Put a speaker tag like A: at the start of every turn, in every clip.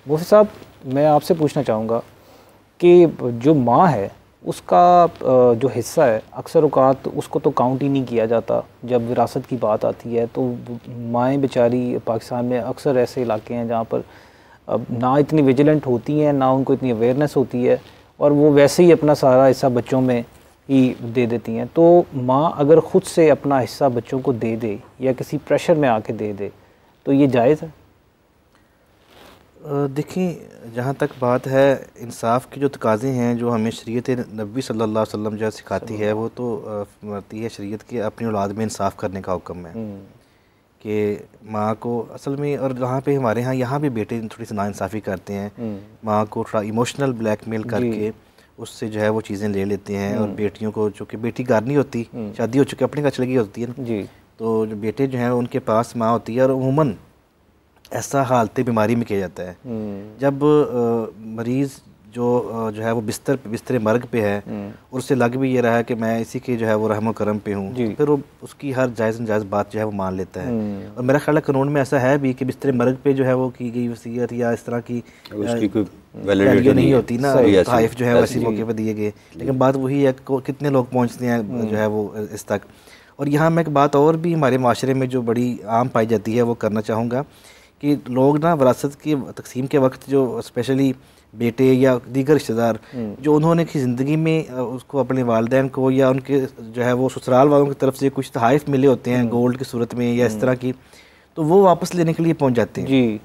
A: मुफ्ती साहब, मैं आपसे पूछना चाहूँगा कि जो माँ है उसका जो हिस्सा है अक्सर औक़ात उसको तो काउंट ही नहीं किया जाता। जब विरासत की बात आती है तो माएँ बेचारी, पाकिस्तान में अक्सर ऐसे इलाके हैं जहाँ पर ना इतनी विजिलेंट होती हैं, ना उनको इतनी अवेयरनेस होती है, और वो वैसे ही अपना सारा हिस्सा बच्चों में ही दे देती हैं। तो माँ अगर ख़ुद से अपना हिस्सा बच्चों को दे दे या किसी प्रेशर में आके दे दे तो ये जायज़ है?
B: देखिए, जहाँ तक बात है इंसाफ के जो तकाज़े हैं जो हमें शरीयत नबी सल्लल्लाहु अलैहि वसल्लम जो सिखाती है, वो तो मरती है शरीयत के अपनी औलाद में इंसाफ करने का हुक्म है कि माँ को असल में, और जहाँ पे हमारे यहाँ भी बेटे थोड़ी सी नाइंसाफ़ी करते हैं, माँ को थोड़ा इमोशनल ब्लैकमेल करके उससे जो है वो चीज़ें ले लेते हैं, और बेटियों को, चूँकि बेटी घर नहीं होती, शादी हो चुकी अपने घर चली गई होती है ना, तो जो बेटे जो हैं उनके पास माँ होती है, और अमूमन ऐसा हालत बीमारी में किया जाता है जब मरीज़ जो है वो बिस्तर मर्ग पे है और उससे लग भी ये रहा है कि मैं इसी के जो है वो रहम करम पे हूँ, तो फिर वो उसकी हर जायज़ नाजायज़ बात जो है वो मान लेता है। और मेरा ख्याल है कानून में ऐसा है भी कि बिस्तर मर्ग पे जो है वो की गई वसीयत या इस तरह की उसकी कोई वैलिडिटी नहीं होती ना, तहफ़ जो है वैसी मौके पर दिए गए। लेकिन बात वही है, कितने लोग पहुँचते हैं जो है वो इस तक। और यहाँ मैं एक बात और भी हमारे माशरे में जो बड़ी आम पाई जाती है वो करना चाहूँगा कि लोग ना विरासत की तकसीम के वक्त जो स्पेशली बेटे या दीगर रिश्तेदार जो उन्होंने की ज़िंदगी में उसको अपने वालिदैन को या उनके जो है वो ससुराल वालों की तरफ से कुछ तहफ़ मिले होते हैं गोल्ड की सूरत में या इस तरह की, तो वो वापस लेने के लिए पहुंच जाते हैं जी।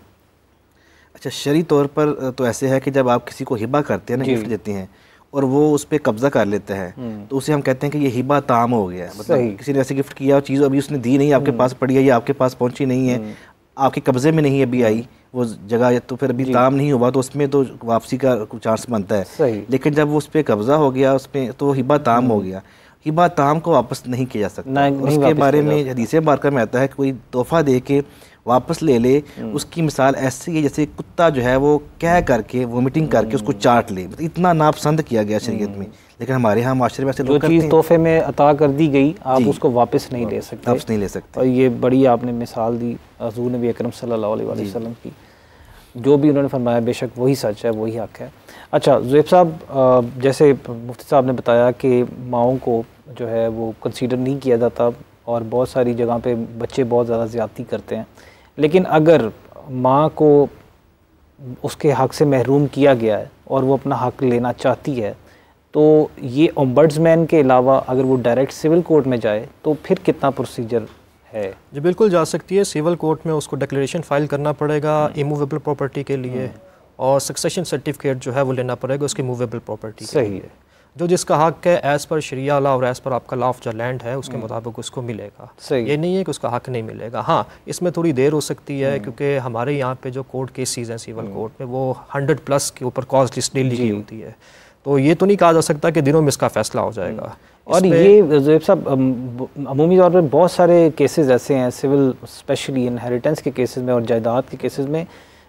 B: अच्छा, शरई तौर पर तो ऐसे है कि जब आप किसी को हिबा करते हैं ना, गिफ्ट देते हैं, और वो उस पर कब्ज़ा कर लेता है, तो उसे हम कहते हैं कि ये हिबा ताम हो गया है। मतलब किसी ने ऐसे गिफ्ट किया और चीज़ अभी उसने दी नहीं, आपके पास पड़ी है या आपके पास पहुँची नहीं है, आपके कब्ज़े में नहीं अभी आई वो जगह, तो फिर अभी ताम नहीं हुआ, तो उसमें तो वापसी का चांस बनता है। लेकिन जब वो उस पर कब्ज़ा हो गया उस पर, तो हिबा ताम हो गया। हिबा ताम को वापस नहीं किया जा सकता। उसके बारे में हदीस बारका में आता है कि कोई तोहफ़ा दे के वापस ले ले, उसकी मिसाल ऐसी है जैसे कुत्ता जो है वो कह करके वोमिटिंग करके उसको चाट ले। मतलब इतना नापसंद किया गया शरीयत में। लेकिन हमारे यहाँ माशरे में ऐसे लोग करते हैं, जो चीज़ तोहफे में अता कर दी गई आप उसको वापस नहीं ले सकते, वापस नहीं ले सकते। और ये बड़ी आपने मिसाल दी हुज़ूर नबी अकरम सल्लल्लाहु अलैहि वसल्लम की, जो भी उन्होंने फरमाया बेशक वही सच है, वही हक़ है। अच्छा ज़ुहैब साहब, जैसे मुफ्ती साहब ने बताया कि माओं को जो है वो कंसीडर नहीं किया जाता और बहुत सारी जगह पे बच्चे बहुत ज़्यादा ज़्यादती करते हैं, लेकिन अगर माँ को उसके हक़ से महरूम किया गया है और वो अपना हक़ लेना चाहती है, तो ये ओम्बड्समैन के अलावा अगर वो डायरेक्ट सिविल कोर्ट में जाए तो फिर कितना प्रोसीजर है? जी
C: बिल्कुल जा सकती है। सिविल कोर्ट में उसको डिक्लेरेशन फ़ाइल करना पड़ेगा इमूवेबल प्रॉपर्टी के लिए, और सक्सेशन सर्टिफिकेट जो है वो लेना पड़ेगा उसकी मूवेबल प्रॉपर्टी के लिए। जो जिसका हक़ है एज़ पर शरिया लॉ और एज़ पर आपका लॉ ऑफ द लैंड है उसके मुताबिक उसको मिलेगा। ये नहीं है कि उसका हक़ नहीं मिलेगा। हाँ, इसमें थोड़ी देर हो सकती है क्योंकि हमारे यहाँ पे जो कोर्ट केसेस हैं सिविल कोर्ट में वो 100+ के ऊपर कॉज लिस्ट डेली की होती है, तो ये तो नहीं कहा जा सकता कि दिनों में इसका फ़ैसला हो जाएगा।
A: और ये ज़ुहैब साहब अमूमी तौर पर बहुत सारे केसेस ऐसे हैं सिविल, स्पेशली इनहेरिटेंस के केसेस में और जायदाद के केसेस में,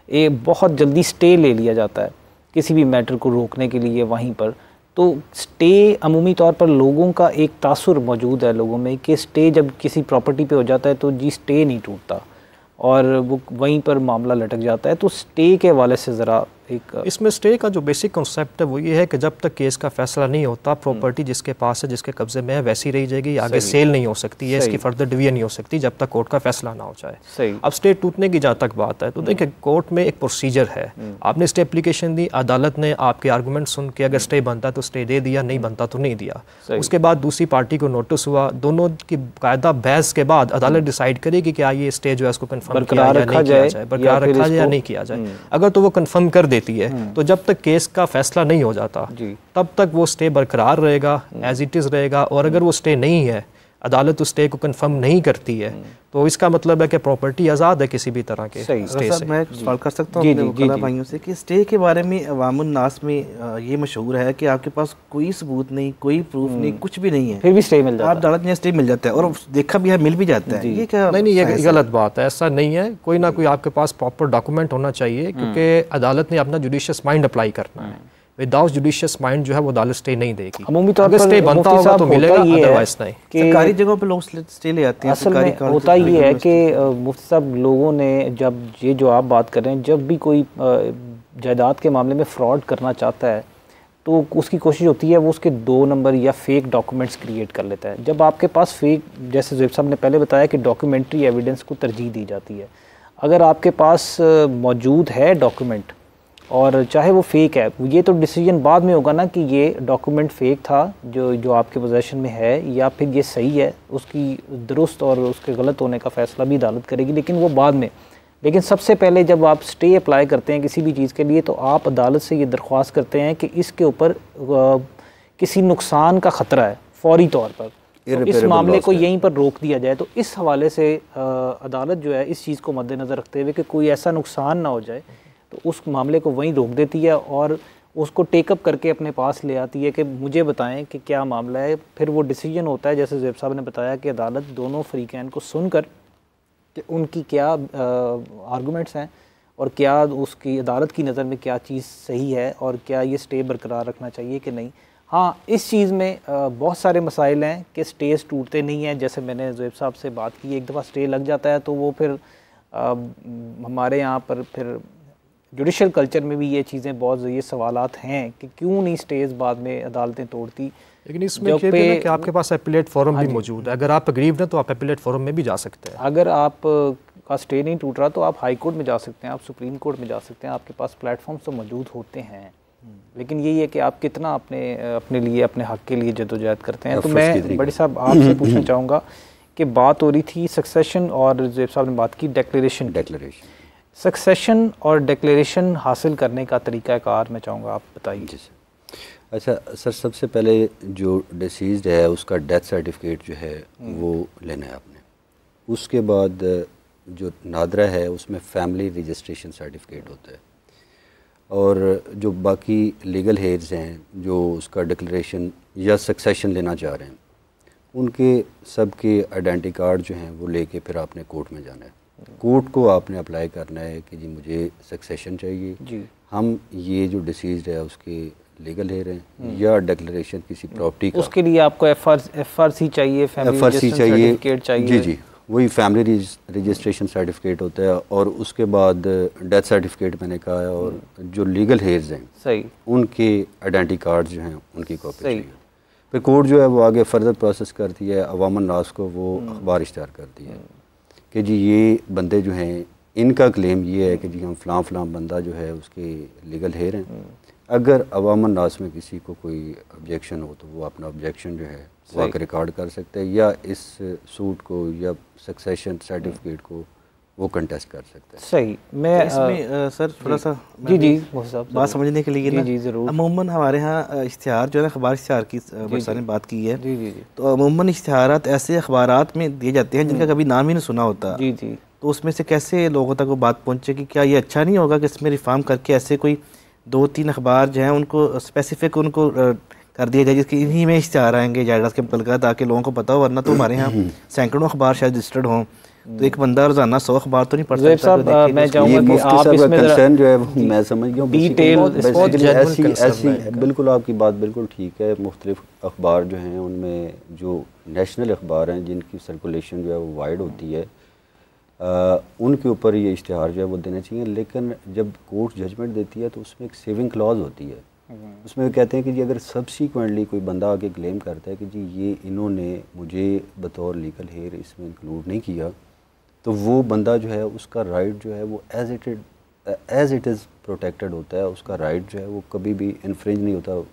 A: ये बहुत जल्दी स्टे ले लिया जाता है किसी भी मैटर को रोकने के लिए वहीं पर। तो स्टे अमूमी तौर पर लोगों का एक तासुर मौजूद है लोगों में कि स्टे जब किसी प्रॉपर्टी पे हो जाता है तो जी स्टे नहीं टूटता और वो वहीं पर मामला लटक जाता है। तो स्टे के हवाले से ज़रा एक,
C: इसमें स्टे का जो बेसिक कॉन्सेप्ट है वो ये है कि जब तक केस का फैसला नहीं होता प्रॉपर्टी जिसके पास है, जिसके कब्जे में है, वैसी रही जाएगी, आगे सेल नहीं हो सकती है, इसकी फर्दर डिवीजन नहीं हो सकती जब तक कोर्ट का फैसला ना हो जाए। अब स्टे टूटने की जहाँ तक बात है तो देखिए कोर्ट में एक प्रोसीजर है, आपने स्टे एप्लीकेशन दी, अदालत ने आपके आर्गूमेंट सुन के अगर स्टे बनता तो स्टे दे दिया, नहीं बनता तो नहीं दिया। उसके बाद दूसरी पार्टी को नोटिस हुआ, दोनों की कायदा बहस के बाद अदालत डिसाइड करेगी कि ये स्टे जो है उसको कन्फर्म किया या नहीं किया जाए, बरकरार रखा जाए या नहीं किया जाए। अगर तो वो कन्फर्म कर देती है तो जब तक केस का फैसला नहीं हो जाता तब तक वो स्टे बरकरार रहेगा, एज इट इज़ रहेगा। और अगर वो स्टे नहीं है, अदालत उस स्टे को कंफर्म नहीं करती है, तो इसका मतलब है कि प्रॉपर्टी आज़ाद है किसी भी तरह के स्टे से।
B: मैं सवाल कर सकता हूँ अपने भाइयों से कि स्टे के बारे में अवामुन नास में ये मशहूर है कि आपके पास कोई सबूत नहीं, कोई प्रूफ नहीं, कुछ भी नहीं है,
A: फिर भी स्टे मिल जाता है,
B: आप अदालत में स्टे मिल जाता है और देखा भी है, मिल भी जाता है। ये क्या?
C: नहीं, ये गलत बात है, ऐसा नहीं है। कोई ना कोई आपके पास प्रॉपर डॉक्यूमेंट होना चाहिए क्योंकि अदालत ने अपना जुडिशियस माइंड अप्लाई करना है। विदाउट जुडिशियस माइंड जो है वो अदालत स्टे नहीं देगी।
A: अमूमी तौर पर
C: स्टे बनता होगा तो मिलेगा, अदरवाइज नहीं।
B: सरकारी जगहों पे लोग स्टे ले आते हैं।
A: असल में होता ये है कि मुफ्ती साहब लोगों ने, जब ये जो आप बात कर रहे हैं, जब भी कोई जायदाद के मामले में फ़्रॉड करना चाहता है तो उसकी कोशिश होती है वो उसके 2 नंबर या फेक डॉक्यूमेंट्स क्रिएट कर लेता है। जब आपके पास फेक, जैसे ज़ुहैब साहब ने पहले बताया कि डॉक्यूमेंट्री एविडेंस को तरजीह दी जाती है, अगर आपके पास मौजूद है डॉक्यूमेंट और चाहे वो फ़ेक है, ये तो डिसीजन बाद में होगा ना कि ये डॉक्यूमेंट फ़ेक था जो आपके पोजेशन में है या फिर ये सही है, उसकी दुरुस्त और उसके गलत होने का फ़ैसला भी अदालत करेगी, लेकिन वो बाद में। लेकिन सबसे पहले जब आप स्टे अप्लाई करते हैं किसी भी चीज़ के लिए तो आप अदालत से ये दरख्वास्त करते हैं कि इसके ऊपर किसी नुकसान का ख़तरा है फौरी तौर पर, तो इस मामले को यहीं पर रोक दिया जाए। तो इस हवाले से अदालत जो है इस चीज़ को मद्देनज़र रखते हुए कि कोई ऐसा नुकसान ना हो जाए तो उस मामले को वहीं रोक देती है और उसको टेकअप करके अपने पास ले आती है कि मुझे बताएं कि क्या मामला है। फिर वो डिसीजन होता है, जैसे ज़ुहैब साहब ने बताया कि अदालत दोनों फ़रीक़ैन को सुनकर कि उनकी क्या आर्गूमेंट्स हैं और क्या उसकी अदालत की नज़र में क्या चीज़ सही है और क्या ये स्टे बरकरार रखना चाहिए कि नहीं। हाँ, इस चीज़ में बहुत सारे मसाइल हैं कि स्टेज टूटते नहीं हैं। जैसे मैंने ज़ुहैब साहब से बात की, एक दफ़ा स्टे लग जाता है तो वो फिर हमारे यहाँ पर फिर जुडिशल कल्चर में भी ये चीज़ें बहुत ये सवालात हैं कि क्यों नहीं स्टेज बाद में अदालतें तोड़ती।
C: लेकिन इसमें क्या है कि आपके पास अपीलेट फोरम भी मौजूद है, अगर आप अग्रीव हैं तो आप अपीलेट फोरम में भी जा सकते हैं।
A: अगर आप का स्टे नहीं टूट रहा तो आप हाई कोर्ट में जा सकते हैं, आप सुप्रीम कोर्ट में जा सकते हैं, आपके पास प्लेटफॉर्म्स तो मौजूद होते हैं। लेकिन यही है कि आप कितना अपने लिए, अपने हक़ के लिए जदोजहद करते हैं। तो मैं बड़ी साहब आपसे पूछना चाहूँगा कि बात हो रही थी सक्सेशन और ज़ुहैब साहब ने बात की डिक्लेरेशन। सक्सेशन और डिक्लेरेशन हासिल करने का तरीक़ाकार मैं चाहूँगा आप बताइए।
D: अच्छा सर, सबसे पहले जो डिसीज़्ड है उसका डेथ सर्टिफिकेट जो है वो लेना है आपने। उसके बाद जो नादरा है उसमें फैमिली रजिस्ट्रेशन सर्टिफिकेट होता है और जो बाकी लीगल हेयर्स हैं जो उसका डिक्लेरेशन या सक्सेशन लेना चाह रहे हैं उनके सब के आइडेंटिटी कार्ड जो हैं वो लेके फिर आपने कोर्ट में जाना है। कोर्ट को आपने अप्लाई करना है कि जी मुझे सक्सेशन चाहिए जी। हम ये जो डिसीज़्ड है उसके लीगल हेयर हैं या डिक्लेरेशन किसी प्रॉपर्टी का, उसके
A: लिए आपको FRC चाहिए,
D: FRC चाहिए जी जी, वही फैमिली रजिस्ट्रेशन सर्टिफिकेट होता है। और उसके बाद डेथ सर्टिफिकेट मैंने कहा है और जो लीगल हेयर्स हैं
A: सही उनके
D: आइडेंटिटी कार्ड जो हैं उनकी कॉपी चाहिए। फिर कोर्ट जो है वो आगे फर्दर प्रोसेस करती है, अवामन नास को वो अखबार इश्तिहार करती है कि जी ये बंदे जो हैं इनका क्लेम ये है कि जी हम फ़लाँ बंदा जो है उसके लीगल हेयर हैं। अगर अवामन नास में किसी को कोई ऑब्जेक्शन हो तो वो अपना ऑब्जेक्शन जो है वो आकर रिकॉर्ड कर सकते हैं या इस सूट को या सक्सेशन सर्टिफिकेट को वो कंटेस्ट कर सकते हैं।
A: सही। मैं
B: इसमें सर थोड़ा सा
A: जी
B: बात समझने के लिए ना,
A: जी ज़रूर।
B: अमूमन हमारे यहाँ इश्तिहार जो है ना, अखबार इश्तिहार की बरसा ने बात की है जी जी, तो अमूमन इश्तिहारात ऐसे अखबारात में दिए जाते हैं जिनका कभी नाम ही नहीं सुना होता जी जी, तो उसमें से कैसे लोगों तक वो बात पहुँचे कि क्या ये अच्छा नहीं होगा कि इसमें रिफॉर्म करके ऐसे कोई 2-3 अखबार जो हैं उनको स्पेसिफिक उनको कर दिया जाए जिसकी इन्हीं में इश्तिहार आएंगे जायदाद के मुतल्लिक़, ताकि लोगों को पता हो। वरना तो हमारे यहाँ सैकड़ों अखबार शायद रजिस्टर्ड हों तो एक बंदा रोजाना 100 अखबार तो नहीं पढ़ सकता।
A: मैं चाहूँगा कि आप इसमें
D: कंसर्न जो है वो मैं समझ गया
A: डिटेल
D: ऐसी बिल्कुल आपकी बात बिल्कुल ठीक है। मुख्तलिफ अखबार जो हैं उनमें जो नेशनल अखबार हैं जिनकी सर्कुलेशन जो है वो वाइड होती है उनके ऊपर ये इश्तिहार जो है वो देना चाहिए। लेकिन जब कोर्ट जजमेंट देती है तो उसमें एक सेविंग क्लॉज होती है, उसमें कहते हैं कि जी अगर सब्सिक्वेंटली कोई बंदा आके क्लेम करता है कि जी ये इन्होंने मुझे बतौर लीगल हेयर इसमें इंक्लूड नहीं किया, तो वो बंदा जो है उसका राइट जो है वो एज इट इज़ प्रोटेक्टेड होता है। उसका राइट जो है वो कभी भी इन्फ्रिंज नहीं होता।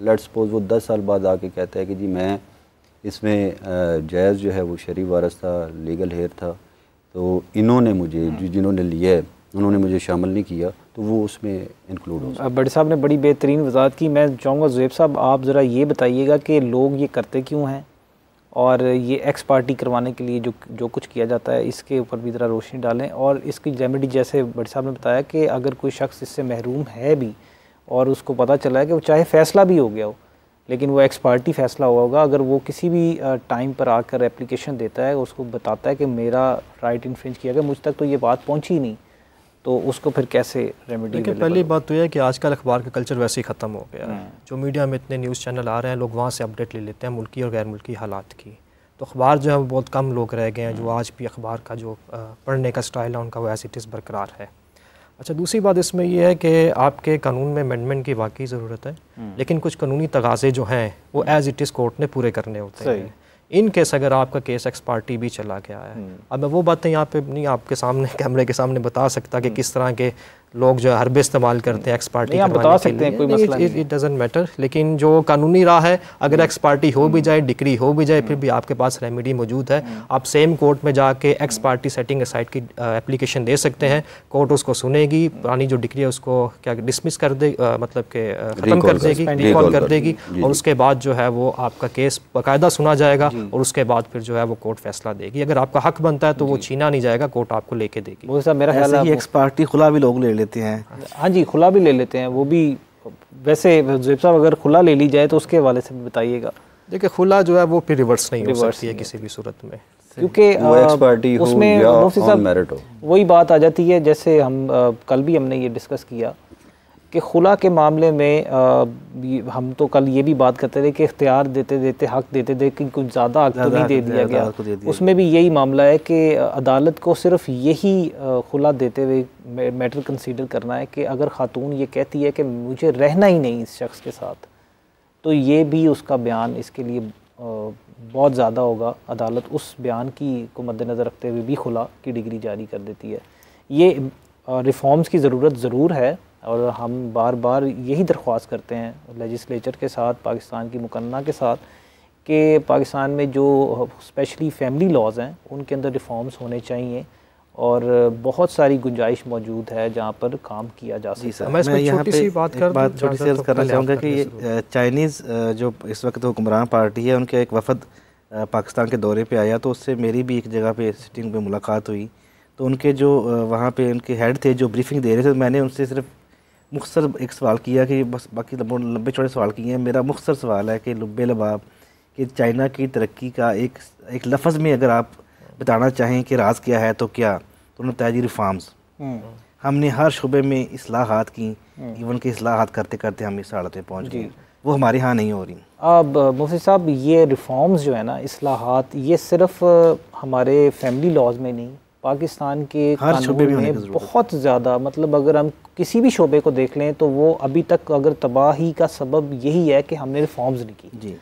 D: लेट्स सपोज वो 10 साल बाद आके कहता है कि जी मैं इसमें जायज़ जो है वो शरीफ वारस था, लीगल हेयर था, तो इन्होंने मुझे जिन्होंने लिया है उन्होंने मुझे शामिल नहीं किया, तो वो उसमें इंक्लूड हो।
A: बड़े साहब ने बड़ी बेहतरीन वजाहत की। मैं चाहूँगा ज़ुहैब साहब आप ज़रा ये बताइएगा कि लोग ये करते क्यों हैं और ये एक्स पार्टी करवाने के लिए जो कुछ किया जाता है इसके ऊपर भी ज़रा रोशनी डालें। और इसकी रेमेडी जैसे बड़े साहब ने बताया कि अगर कोई शख्स इससे महरूम है भी और उसको पता चला है कि वो चाहे फ़ैसला भी हो गया हो लेकिन वो एक्स पार्टी फ़ैसला हुआ होगा, अगर वो किसी भी टाइम पर आकर एप्लीकेशन देता है, उसको बताता है कि मेरा राइट इन्फ्रिंज किया गया, मुझ तक तो ये बात पहुँची नहीं, तो उसको फिर कैसे रेमेडी?
C: देखिए पहली बात तो यह है कि आजकल अखबार का कल्चर वैसे ही ख़त्म हो गया है। जो मीडिया में इतने न्यूज़ चैनल आ रहे हैं लोग वहाँ से अपडेट ले लेते हैं मुल्की और गैर मुल्की हालात की, तो अखबार जो है वो बहुत कम लोग रह गए हैं जो आज भी अखबार का जो पढ़ने का स्टाइल है उनका वो एज इट इज़ बरकरार है। अच्छा, दूसरी बात इसमें यह है कि आपके कानून में अमेंडमेंट की वाकई ज़रूरत है, लेकिन कुछ कानूनी तगाजे जो हैं वो एज़ इट इज़ कोर्ट ने पूरे करने होते हैं। इन केस अगर आपका केस एक्स पार्टी भी चला गया है, अब मैं वो बातें यहाँ पे नहीं आपके सामने कैमरे के सामने बता सकता कि किस तरह के लोग जो हरबे इस्तेमाल करते हैं एक्स पार्टी
A: बता सकते हैं, कोई मसला नहीं,
C: इट डजंट मैटर। लेकिन जो कानूनी राह है, अगर एक्स पार्टी हो भी जाए, डिक्री हो भी जाए, फिर भी आपके पास रेमेडी मौजूद है। आप सेम कोर्ट में जाके एक्स पार्टी सेटिंग असाइड की एप्लीकेशन दे सकते हैं, कोर्ट उसको सुनेगी, पुरानी जो डिक्री है उसको क्या डिसमिस कर दे, मतलब कि ख़त्म कर देगी, रिकॉल कर देगी, और उसके बाद जो है वो आपका केस बाकायदा सुना जाएगा और उसके बाद फिर जो है वो कोर्ट फैसला देगी। अगर आपका हक बनता है तो वो छीना नहीं जाएगा, कोर्ट आपको लेके देगी।
B: वो सब मेरा ख्याल है एक्स पार्टी खुला भी लोग ले लेते हैं।
A: हाँ जी, खुला भी ले लेते हैं वो भी। वैसे ज़ुबैर साहब अगर खुला ले ली जाए तो उसके हवाले से भी बताइएगा।
C: देखिए, खुला जो है वो फिर रिवर्स नहीं हो सकती है किसी भी सूरत में,
A: क्योंकि उसमें मुफ्ती साहब वही बात आ जाती है, जैसे हम कल भी हमने ये डिस्कस किया कि खुला के मामले में हम तो कल ये भी बात करते थे कि इख्तियार देते देते हक देते थे कि कुछ ज़्यादा हक तो नहीं दे दिया गया। उसमें भी यही मामला है कि अदालत को सिर्फ यही खुला देते हुए मैटर कंसीडर करना है कि अगर ख़ातून ये कहती है कि मुझे रहना ही नहीं इस शख्स के साथ, तो ये भी उसका बयान इसके लिए बहुत ज़्यादा होगा। अदालत उस बयान की को मद्देनज़र रखते हुए भी खुला की डिग्री जारी कर देती है। ये रिफॉर्म्स की ज़रूरत ज़रूर है और हम बार बार यही दरख्वास्त करते हैं लेजिस्लेचर के साथ, पाकिस्तान की मुकन्ना के साथ, कि पाकिस्तान में जो स्पेशली फैमिली लॉज हैं उनके अंदर रिफॉर्म्स होने चाहिए और बहुत सारी गुंजाइश मौजूद है जहाँ पर काम किया जा सकता है।
B: मैं यहाँ पे एक बात छोटी सी अर्ज़ करना चाहूँगा कि चाइनीज़ जो इस वक्त हुक्मरान पार्टी है, उनके एक वफद पाकिस्तान के दौरे पे आया, तो उससे मेरी भी एक जगह पे सिटिंग पे मुलाकात हुई। तो उनके जो वहाँ पे उनके हेड थे जो ब्रीफिंग दे रहे थे, मैंने उनसे सिर्फ मुख्तसर एक सवाल किया कि बस, बाकी लंबे चौड़े सवाल किए हैं। मेरा मुख्तसर सवाल है कि लुब्बे लबाब कि चाइना की तरक्की का एक लफ्ज़ में अगर आप बताना चाहें कि राज क्या है तो क्या, तो उन्होंने बताया जी रिफॉर्म्स। हमने हर शुबे में इस्लाहात की, इवन के इस्लाहात करते करते हम इस हालत में पहुँच गए, वो हमारे यहाँ नहीं हो रही।
A: अब मुफ्ती साहब, ये रिफॉर्म्स जो है ना, इस्लाहात, ये सिर्फ हमारे फैमिली लॉज में नहीं, पाकिस्तान के
B: हर शोबे
A: में बहुत ज़्यादा, मतलब अगर हम किसी भी शोबे को देख लें तो वो अभी तक अगर तबाही का सबब यही है कि हमने रिफॉर्म्स नहीं की।